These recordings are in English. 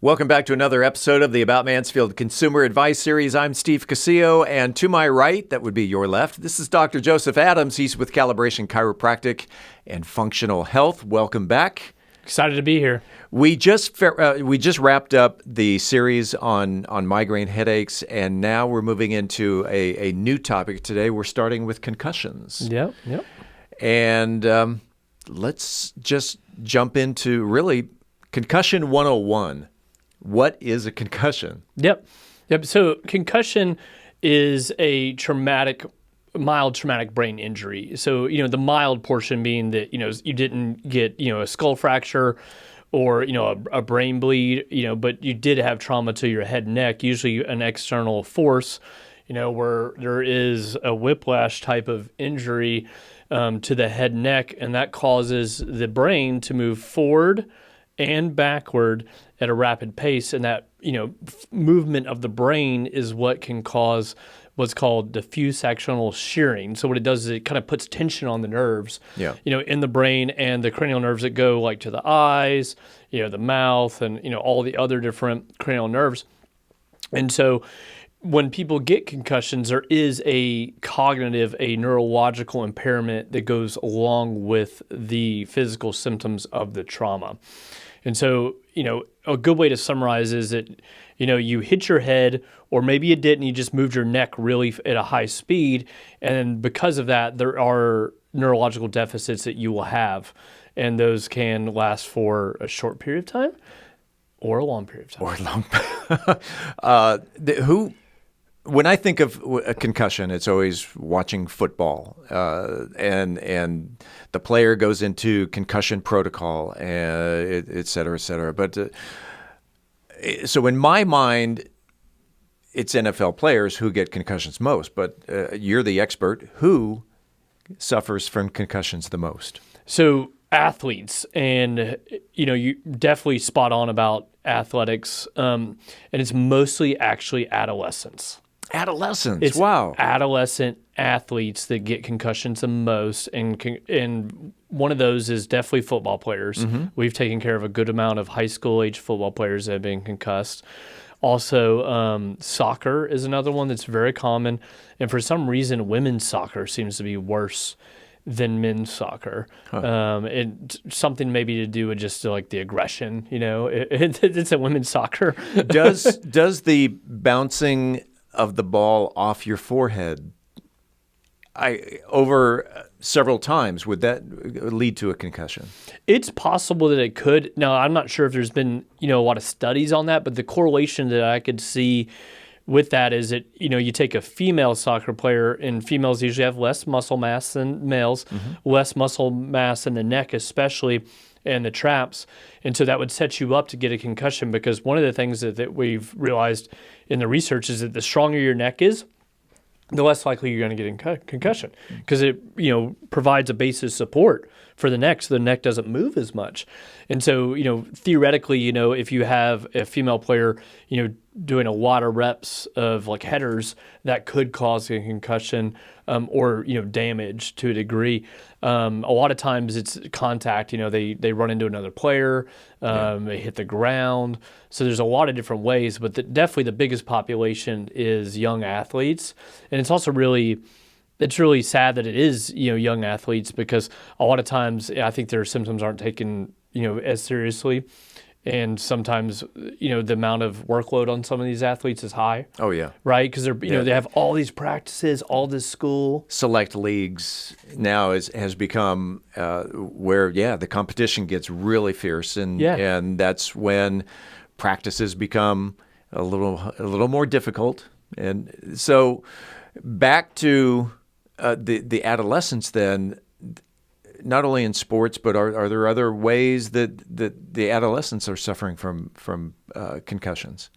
Welcome back to another episode of the About Mansfield Consumer Advice Series. I'm Steve Casillo, and to my right, that would be your left, this is Dr. Joseph Adams. He's with Calibration Chiropractic and Functional Health. Welcome back. Excited to be here. We just wrapped up the series on migraine headaches, and now we're moving into a new topic today. We're starting with concussions. Yep. And let's just jump into really concussion 101. What is a concussion? Yep. So concussion is a mild traumatic brain injury. So, the mild portion being that, you didn't get, a skull fracture or, a brain bleed, but you did have trauma to your head and neck, usually an external force, where there is a whiplash type of injury to the head and neck, and that causes the brain to move forward and backward at a rapid pace. And that, movement of the brain is what can cause what's called diffuse axonal shearing. So what it does is it kind of puts tension on the nerves, in the brain and the cranial nerves that go like to the eyes, the mouth, and, all the other different cranial nerves. And so when people get concussions, there is a neurological impairment that goes along with the physical symptoms of the trauma. And so, a good way to summarize is that, you hit your head, or maybe you didn't, you just moved your neck really at a high speed. And because of that, there are neurological deficits that you will have. And those can last for a short period of time or a long period of time. When I think of a concussion, it's always watching football, and the player goes into concussion protocol, and et cetera, et cetera. But so in my mind, it's NFL players who get concussions most. But you're the expert. Who suffers from concussions the most? So athletes, and you definitely spot on about athletics, and it's mostly actually adolescents. Adolescents, wow. Adolescent athletes that get concussions the most, and one of those is definitely football players. Mm-hmm. We've taken care of a good amount of high school age football players that have been concussed. Also, soccer is another one that's very common, and for some reason, women's soccer seems to be worse than men's soccer. It's something maybe to do with just like the aggression, it's a women's soccer. Does the bouncing of the ball off your forehead over several times, would that lead to a concussion? It's possible that it could. Now, I'm not sure if there's been, a lot of studies on that, but the correlation that I could see with that is that, you take a female soccer player, and females usually have less muscle mass than males, less muscle mass in the neck especially, and the traps. And so that would set you up to get a concussion, because one of the things that we've realized in the research is that the stronger your neck is, the less likely you're going to get a concussion, because it, provides a base of support for the neck, so the neck doesn't move as much. And so, theoretically, if you have a female player, doing a lot of reps of like headers, that could cause a concussion, or, damage to a degree. A lot of times it's contact, they run into another player, they hit the ground. So there's a lot of different ways, but definitely the biggest population is young athletes. And it's also really sad that it is, young athletes, because a lot of times I think their symptoms aren't taken, as seriously. And sometimes, the amount of workload on some of these athletes is high. Oh, yeah. Right? Because they're, they have all these practices, all this school. Select leagues now has become where, the competition gets really fierce. And that's when practices become a little more difficult. And so back to the adolescents then, not only in sports, but are there other ways that the adolescents are suffering from concussions?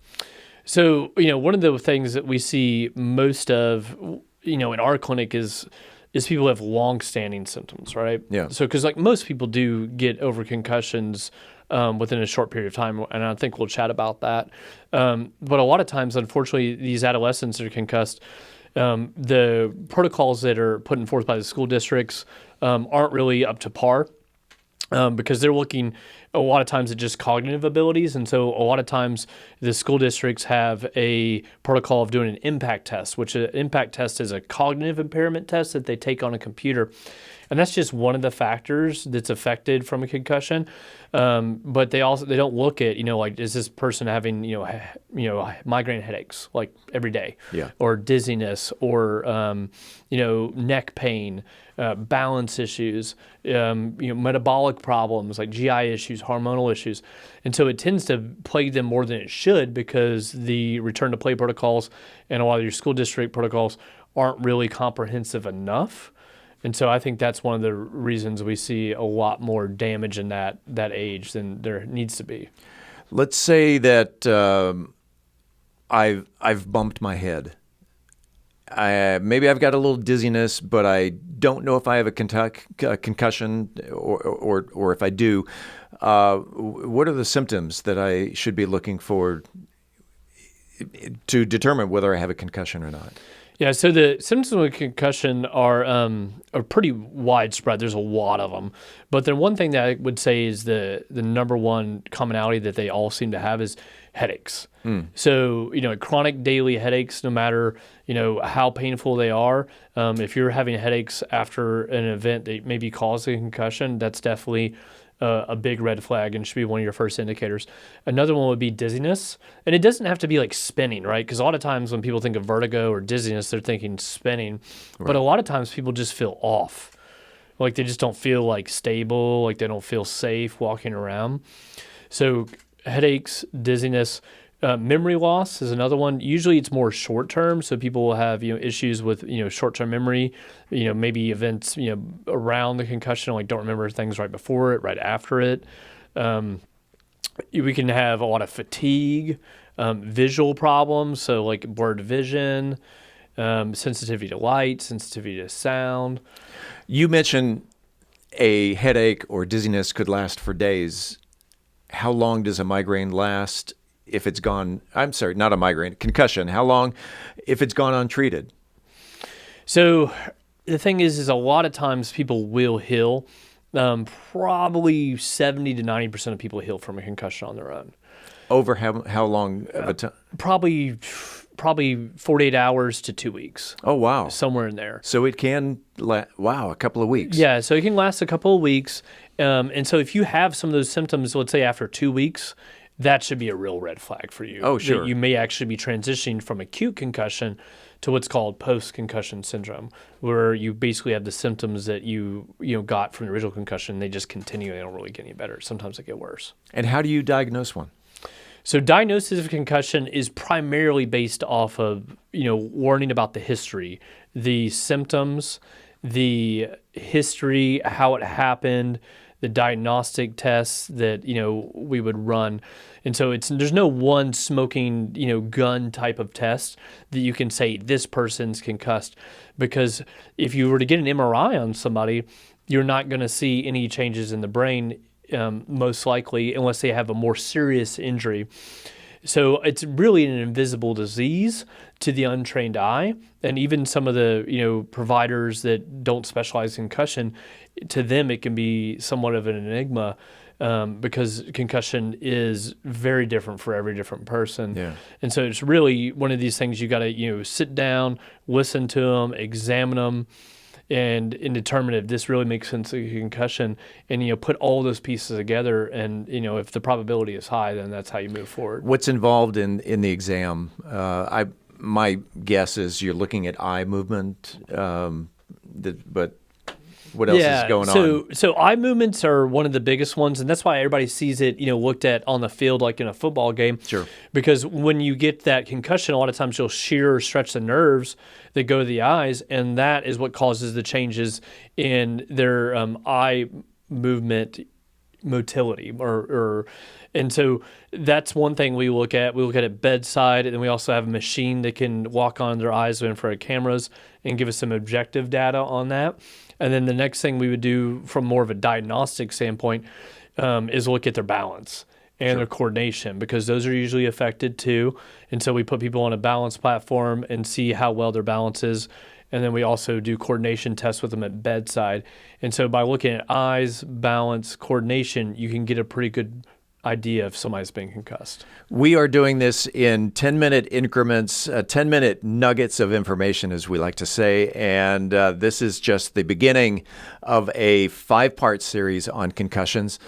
So, one of the things that we see most of, in our clinic is people who have long-standing symptoms, right? Yeah. So, because like most people do get over concussions within a short period of time, and I think we'll chat about that. But a lot of times, unfortunately, these adolescents that are concussed, the protocols that are put forth by the school districts aren't really up to par, because they're looking a lot of times it's just cognitive abilities. And so a lot of times the school districts have a protocol of doing an impact test, which an impact test is a cognitive impairment test that they take on a computer. And that's just one of the factors that's affected from a concussion. But they don't look at, like, is this person having, migraine headaches like every day, or dizziness, or, neck pain, balance issues, metabolic problems like GI issues, hormonal issues. And so it tends to plague them more than it should, because the return to play protocols and a lot of your school district protocols aren't really comprehensive enough. And so I think that's one of the reasons we see a lot more damage in that age than there needs to be. Let's say that I've bumped my head. Maybe I've got a little dizziness, but I don't know if I have a concussion, or if I do. What are the symptoms that I should be looking for to determine whether I have a concussion or not? Yeah, so the symptoms of concussion are pretty widespread. There's a lot of them. But then one thing that I would say is the number one commonality that they all seem to have is headaches. So, chronic daily headaches, no matter, how painful they are, if you're having headaches after an event that maybe caused a concussion, that's definitely a big red flag and should be one of your first indicators. Another one would be dizziness. And it doesn't have to be like spinning, right? Because a lot of times when people think of vertigo or dizziness, they're thinking spinning. Right. But a lot of times people just feel off. Like they just don't feel like stable, like they don't feel safe walking around. So headaches, dizziness, memory loss is another one. Usually it's more short-term, so people will have issues with short-term memory, maybe events around the concussion, like don't remember things right before it, right after it. We can have a lot of fatigue, visual problems, so like blurred vision, sensitivity to light, sensitivity to sound. You mentioned a headache or dizziness could last for days. How long does a migraine last? If it's gone, I'm sorry, not a migraine, concussion, how long if it's gone untreated? So the thing is a lot of times people will heal. Probably 70 to 90% of people heal from a concussion on their own. Over how long of a time? Probably 48 hours to 2 weeks. Oh, wow. Somewhere in there. So it can, a couple of weeks. Yeah, so it can last a couple of weeks. And so if you have some of those symptoms, let's say after 2 weeks, that should be a real red flag for you. Oh, sure. That you may actually be transitioning from acute concussion to what's called post-concussion syndrome, where you basically have the symptoms that you got from the original concussion. They just continue. They don't really get any better. Sometimes they get worse. And how do you diagnose one? So diagnosis of concussion is primarily based off of, learning about the history, the symptoms, the history, how it happened, the diagnostic tests that, we would run. And so there's no one smoking, gun type of test that you can say this person's concussed, because if you were to get an MRI on somebody, you're not going to see any changes in the brain, most likely, unless they have a more serious injury. So it's really an invisible disease to the untrained eye. And even some of the, providers that don't specialize in concussion, to them it can be somewhat of an enigma, because concussion is very different for every different person. Yeah. And so it's really one of these things you got to, sit down, listen to them, examine them, and determine if this really makes sense of a concussion, and put all those pieces together, and if the probability is high, then that's how you move forward. What's involved in the exam? My guess is you're looking at eye movement, but what else is going on? So eye movements are one of the biggest ones, and that's why everybody sees it, looked at on the field like in a football game. Sure. Because when you get that concussion, a lot of times you'll shear or stretch the nerves that go to the eyes, and that is what causes the changes in their eye movement motility, and so that's one thing we look at. We look at it bedside, and then we also have a machine that can walk on their eyes in front of cameras and give us some objective data on that. And then the next thing we would do from more of a diagnostic standpoint is look at their balance and their coordination, because those are usually affected too. And so we put people on a balance platform and see how well their balance is. And then we also do coordination tests with them at bedside. And so by looking at eyes, balance, coordination, you can get a pretty good idea if somebody's being concussed. We are doing this in 10-minute increments, 10-minute nuggets of information, as we like to say. And this is just the beginning of a 5-part series on concussions.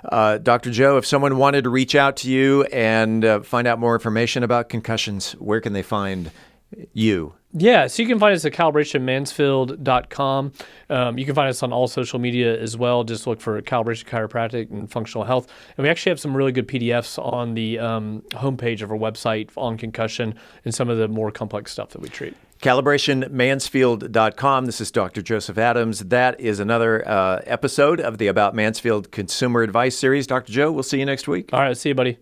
Dr. Joe, if someone wanted to reach out to you and find out more information about concussions, where can they find you? Yeah, so you can find us at calibrationmansfield.com. You can find us on all social media as well. Just look for Calibration Chiropractic and Functional Health. And we actually have some really good PDFs on the homepage of our website on concussion and some of the more complex stuff that we treat. CalibrationMansfield.com. This is Dr. Joseph Adams. That is another episode of the About Mansfield Consumer Advice Series. Dr. Joe, we'll see you next week. All right, see you, buddy.